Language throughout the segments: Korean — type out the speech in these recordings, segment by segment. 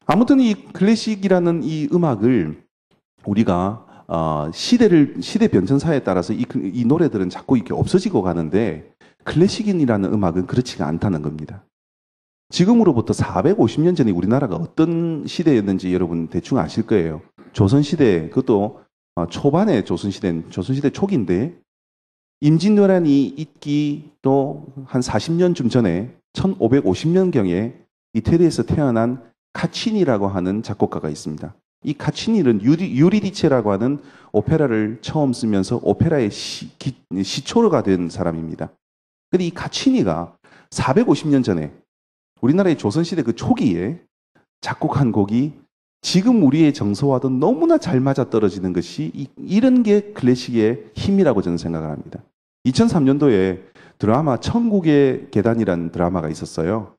아무튼 이 클래식이라는 이 음악을 우리가 시대 변천사에 따라서 이 노래들은 자꾸 이렇게 없어지고 가는데 클래식인이라는 음악은 그렇지가 않다는 겁니다. 지금으로부터 450년 전에 우리나라가 어떤 시대였는지 여러분 대충 아실 거예요. 조선시대, 그것도 초반에 조선시대 초기인데 임진왜란이 있기 또 한 40년쯤 전에 1550년경에 이태리에서 태어난 카치니라고 하는 작곡가가 있습니다. 이 카치니는 유리디체라고 하는 오페라를 처음 쓰면서 오페라의 시초가 된 사람입니다. 근데 이 카치니가 450년 전에 우리나라의 조선시대 그 초기에 작곡한 곡이 지금 우리의 정서와도 너무나 잘 맞아떨어지는 것이 이런 게 클래식의 힘이라고 저는 생각을 합니다. 2003년도에 드라마 천국의 계단이라는 드라마가 있었어요.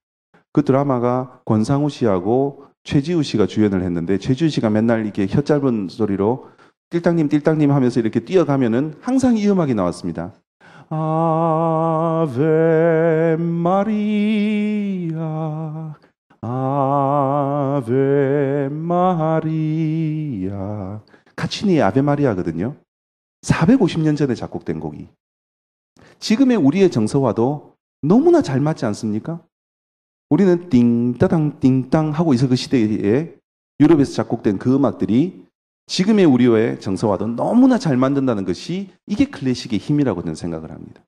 그 드라마가 권상우 씨하고 최지우 씨가 주연을 했는데 최지우 씨가 맨날 이렇게 혀 짧은 소리로 띨땅님 띨땅님 하면서 이렇게 뛰어가면은 항상 이 음악이 나왔습니다. 아베 마리아 아베 마리아 카치니의 아베 마리아거든요. 450년 전에 작곡된 곡이 지금의 우리의 정서와도 너무나 잘 맞지 않습니까? 우리는 띵따당 띵땅 하고 있을 그 시대에 유럽에서 작곡된 그 음악들이 지금의 우리의 정서와도 너무나 잘 만든다는 것이 이게 클래식의 힘이라고 저는 생각을 합니다.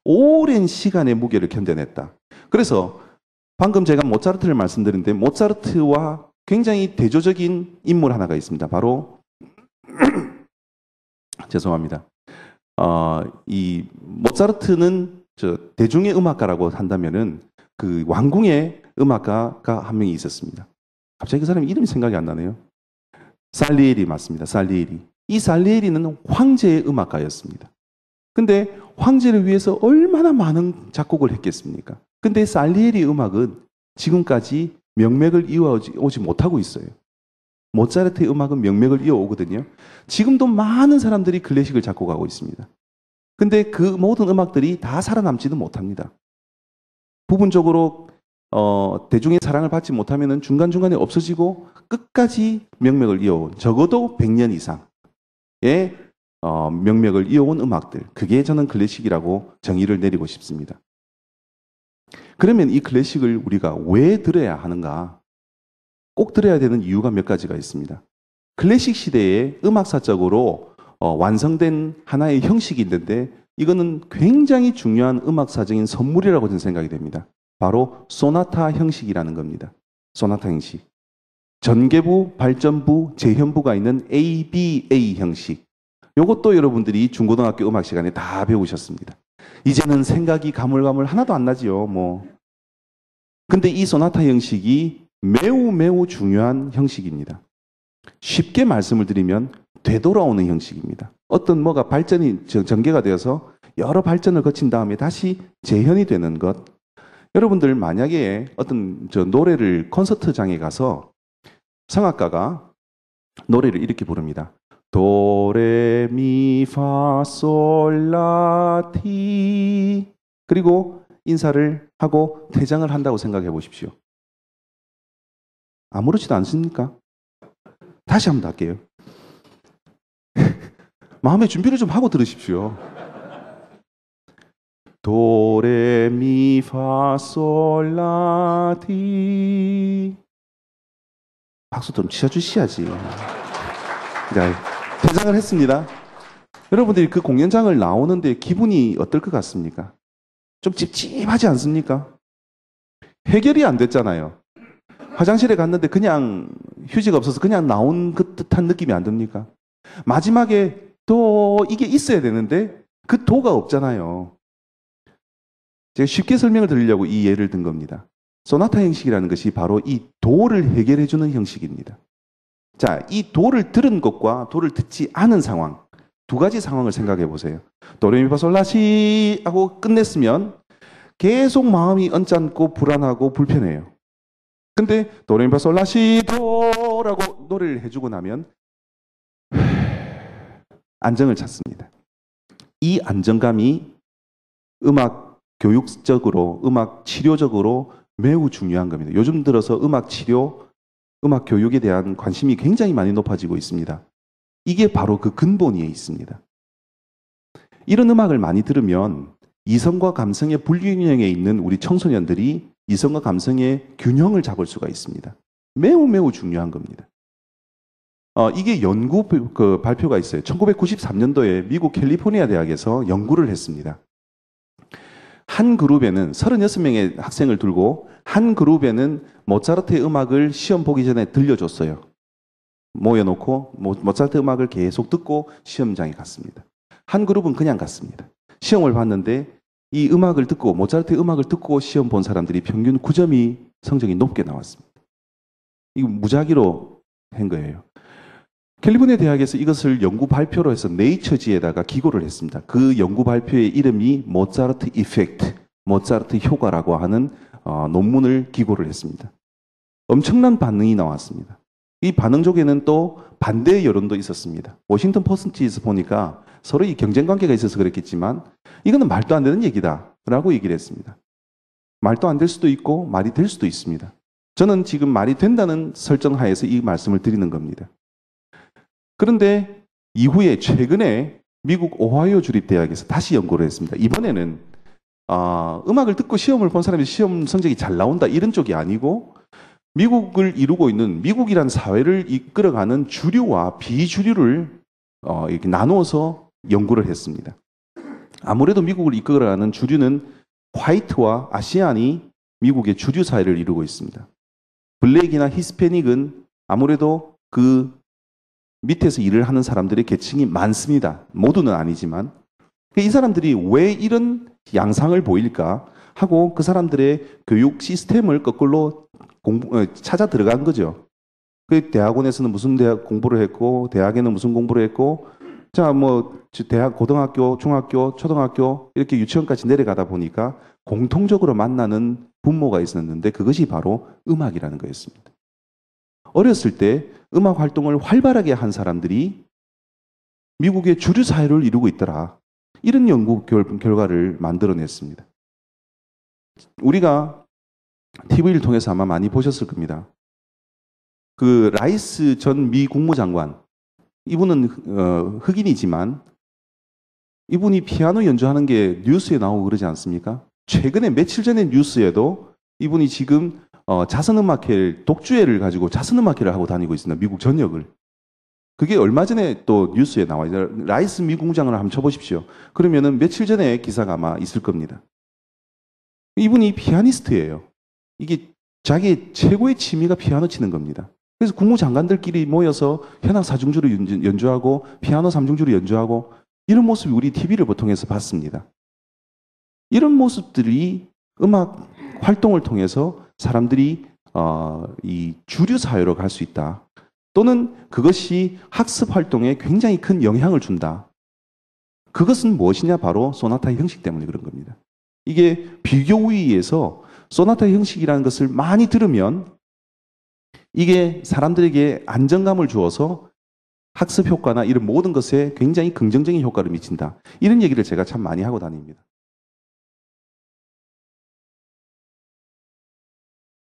오랜 시간의 무게를 견뎌냈다. 그래서 방금 제가 모차르트를 말씀드렸는데 모차르트와 굉장히 대조적인 인물 하나가 있습니다. 바로 죄송합니다. 이 모차르트는 대중의 음악가라고 한다면은 그 왕궁의 음악가가 한 명이 있었습니다. 갑자기 그 사람 이름이 생각이 안 나네요. 살리에리 맞습니다. 살리에리. 이 살리에리는 황제의 음악가였습니다. 근데 황제를 위해서 얼마나 많은 작곡을 했겠습니까? 근데 살리에리 음악은 지금까지 명맥을 이어오지 못하고 있어요. 모차르트의 음악은 명맥을 이어오거든요. 지금도 많은 사람들이 클래식을 작곡하고 있습니다. 근데 그 모든 음악들이 다 살아남지는 못합니다. 부분적으로 대중의 사랑을 받지 못하면 중간중간에 없어지고 끝까지 명맥을 이어온 적어도 100년 이상의 명맥을 이어온 음악들. 그게 저는 클래식이라고 정의를 내리고 싶습니다. 그러면 이 클래식을 우리가 왜 들어야 하는가? 꼭 들어야 되는 이유가 몇 가지가 있습니다. 클래식 시대에 음악사적으로 완성된 하나의 형식이 있는데 이거는 굉장히 중요한 음악사적인 선물이라고 저는 생각이 됩니다. 바로 소나타 형식이라는 겁니다. 소나타 형식. 전개부, 발전부, 재현부가 있는 ABA 형식. 이것도 여러분들이 중고등학교 음악 시간에 다 배우셨습니다. 이제는 생각이 가물가물 하나도 안 나지요. 근데 이 소나타 형식이 매우 중요한 형식입니다. 쉽게 말씀을 드리면 되돌아오는 형식입니다. 어떤 뭐가 발전이 전개가 되어서 여러 발전을 거친 다음에 다시 재현이 되는 것. 여러분들 만약에 어떤 노래를 콘서트장에 가서 성악가가 노래를 이렇게 부릅니다. 도레미파솔라티 그리고 인사를 하고 퇴장을 한다고 생각해 보십시오. 아무렇지도 않습니까? 다시 한번 할게요. 마음의 준비를 좀 하고 들으십시오. 도레미파솔라티 박수 좀 치셔주셔야지. 자, 퇴장을 했습니다. 여러분들이 그 공연장을 나오는데 기분이 어떨 것 같습니까? 좀 찝찝하지 않습니까? 해결이 안 됐잖아요. 화장실에 갔는데 그냥 휴지가 없어서 그냥 나온 그 듯한 느낌이 안 듭니까? 마지막에 또 이게 있어야 되는데 그 도가 없잖아요. 제가 쉽게 설명을 드리려고 이 예를 든 겁니다. 소나타 형식이라는 것이 바로 이 도를 해결해주는 형식입니다. 자, 이 도를 들은 것과 도를 듣지 않은 상황, 두 가지 상황을 생각해 보세요. 도레미파솔라시 하고 끝냈으면 계속 마음이 언짢고 불안하고 불편해요. 근데 도레미파솔라시 도라고 노래를 해주고 나면 안정을 찾습니다. 이 안정감이 음악 교육적으로, 음악 치료적으로 매우 중요한 겁니다. 요즘 들어서 음악 치료 음악 교육에 대한 관심이 굉장히 많이 높아지고 있습니다. 이게 바로 그 근본위에 있습니다. 이런 음악을 많이 들으면 이성과 감성의 불균형에 있는 우리 청소년들이 이성과 감성의 균형을 잡을 수가 있습니다. 매우 매우 중요한 겁니다. 이게 연구 발표가 있어요. 1993년도에 미국 캘리포니아 대학에서 연구를 했습니다. 한 그룹에는 36명의 학생을 두고 한 그룹에는 모차르트의 음악을 시험 보기 전에 들려줬어요. 모여놓고 모차르트 음악을 계속 듣고 시험장에 갔습니다. 한 그룹은 그냥 갔습니다. 시험을 봤는데 이 음악을 듣고 모차르트의 음악을 듣고 시험 본 사람들이 평균 9점이 성적이 높게 나왔습니다. 이거 무작위로 한 거예요. 캘리포니아 대학에서 이것을 연구 발표로 해서 네이처지에다가 기고를 했습니다. 그 연구 발표의 이름이 모차르트 이펙트, 모차르트 효과라고 하는 논문을 기고를 했습니다. 엄청난 반응이 나왔습니다. 이 반응 쪽에는 또 반대 여론도 있었습니다. 워싱턴 포스트에서 보니까 서로 이 경쟁 관계가 있어서 그랬겠지만 이거는 말도 안 되는 얘기다 라고 얘기를 했습니다. 말도 안 될 수도 있고 말이 될 수도 있습니다. 저는 지금 말이 된다는 설정하에서 이 말씀을 드리는 겁니다. 그런데 이후에 최근에 미국 오하이오 주립대학에서 다시 연구를 했습니다. 이번에는 음악을 듣고 시험을 본 사람이 시험 성적이 잘 나온다 이런 쪽이 아니고 미국을 이루고 있는 미국이란 사회를 이끌어가는 주류와 비주류를 이렇게 나누어서 연구를 했습니다. 아무래도 미국을 이끌어가는 주류는 화이트와 아시안이 미국의 주류 사회를 이루고 있습니다. 블랙이나 히스패닉은 아무래도 그 밑에서 일을 하는 사람들의 계층이 많습니다. 모두는 아니지만. 이 사람들이 왜 이런 양상을 보일까 하고 그 사람들의 교육 시스템을 거꾸로 찾아 들어간 거죠. 그 대학원에서는 무슨 대학 공부를 했고, 대학에는 무슨 공부를 했고, 자, 대학, 고등학교, 중학교, 초등학교, 이렇게 유치원까지 내려가다 보니까 공통적으로 만나는 분모가 있었는데 그것이 바로 음악이라는 거였습니다. 어렸을 때 음악 활동을 활발하게 한 사람들이 미국의 주류 사회를 이루고 있더라. 이런 연구 결과를 만들어냈습니다. 우리가 TV를 통해서 아마 많이 보셨을 겁니다. 그 라이스 전 미 국무장관, 이분은 흑인이지만 이분이 피아노 연주하는 게 뉴스에 나오고 그러지 않습니까? 최근에 며칠 전에 뉴스에도 이분이 지금 자선음악회 독주회를 가지고 자선음악회를 하고 다니고 있습니다. 미국 전역을. 그게 얼마 전에 또 뉴스에 나와요. 라이스 미 국무장관을 한번 쳐보십시오. 그러면은 며칠 전에 기사가 아마 있을 겁니다. 이분이 피아니스트예요. 이게 자기 최고의 취미가 피아노 치는 겁니다. 그래서 국무장관들끼리 모여서 현악 사중주를 연주하고 피아노 삼중주를 연주하고 이런 모습이 우리 TV를 통해서 봤습니다. 이런 모습들이 음악 활동을 통해서 사람들이 이 주류 사회로 갈 수 있다. 또는 그것이 학습 활동에 굉장히 큰 영향을 준다. 그것은 무엇이냐? 바로 소나타 형식 때문에 그런 겁니다. 이게 비교우위에서 소나타 형식이라는 것을 많이 들으면 이게 사람들에게 안정감을 주어서 학습 효과나 이런 모든 것에 굉장히 긍정적인 효과를 미친다. 이런 얘기를 제가 참 많이 하고 다닙니다.